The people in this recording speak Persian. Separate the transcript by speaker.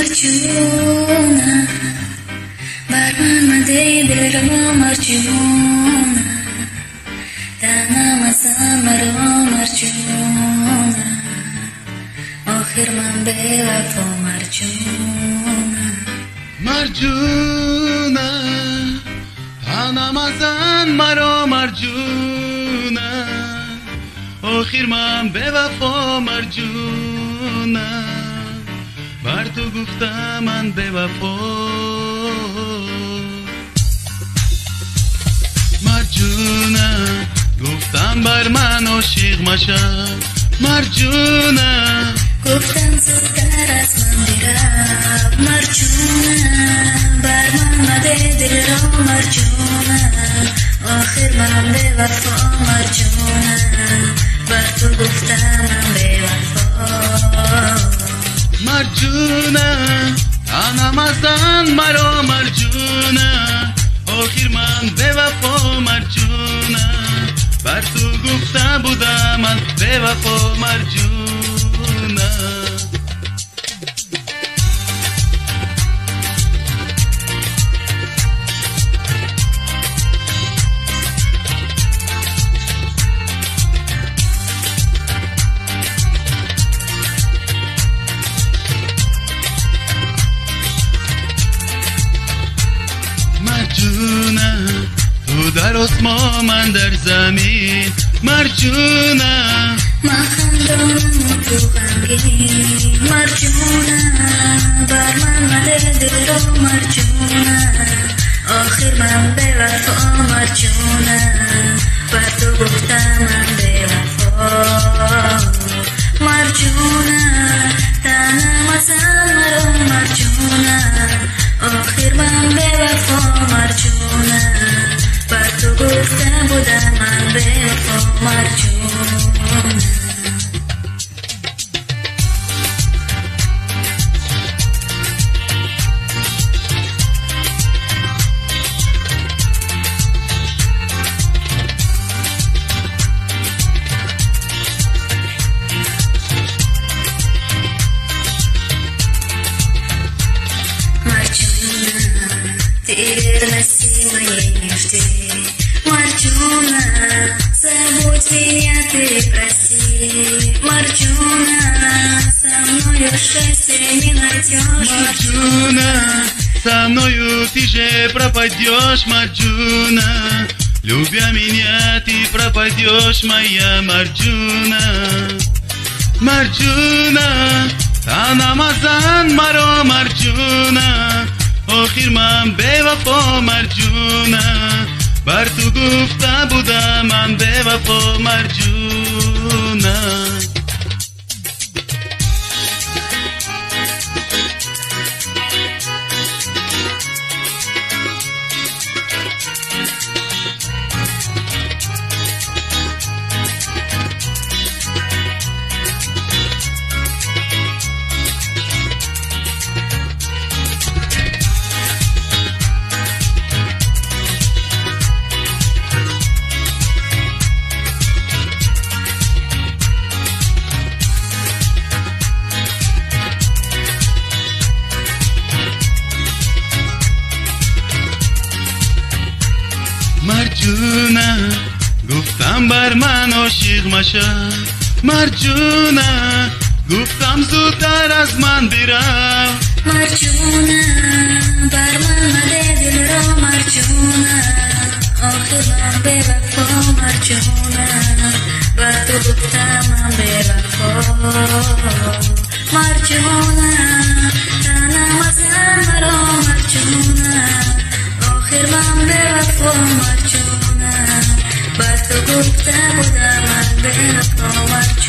Speaker 1: مرجونا بر من مده دل را مرجونا تنم ازم مرا مرجونا آخر من به وفا مرجونا
Speaker 2: مرجونا تنم ازم مرا مرجونا آخر من به وفا مرجونا بر تو گفتم من به وفا مرجونا گفتم بر من عاشق مشو مرجونا
Speaker 1: گفتم زودتر از من برو مرجونا بر من مده دل را مرجونا آخر من به وفا مرجونا بر تو گفتم من به وفا
Speaker 2: مرجونا تنم ازن مرا مرجونا آخر من به وفا مرجونا بر تو گفته بودم من به وفا مرجونا مرجونا تو در آسمان من در زمین مرجونا
Speaker 1: من خندانم و تو غمگین مرجونا بر من مده دل را مرجونا آخر من به وفا مرجونا بر تو گفتم من به وفا مرجونا تنم ازم مرا مرجونا آخر من به وفا مرجونا بر تو گفته بودم من به وفا مرجونا Теперь носи моей нефти, Марджуна, забудь меня, ты проси, Марджуна, со мною счастье не найдешь,
Speaker 2: Марджуна, со мною ты же пропадешь, Марджуна, любя меня, ты пропадешь, моя Марджуна, Марджуна, танам азан маро Марджуна, آخر من به وفا مرجونا بر تو گفته بودم من به وفا مرجونا مرجونا گفتم بر من عاشق مشو مرجونا گفتم زودتر از من برو
Speaker 1: مرجونا بر من مده دل را مرجونا آخر من به وفا مرجونا بر تو گفتم من به وفا مرجونا تنم ازم مرا مرجونا آخر من به وفا مرجونا بر تو گفته بودم من به وفا مرجونا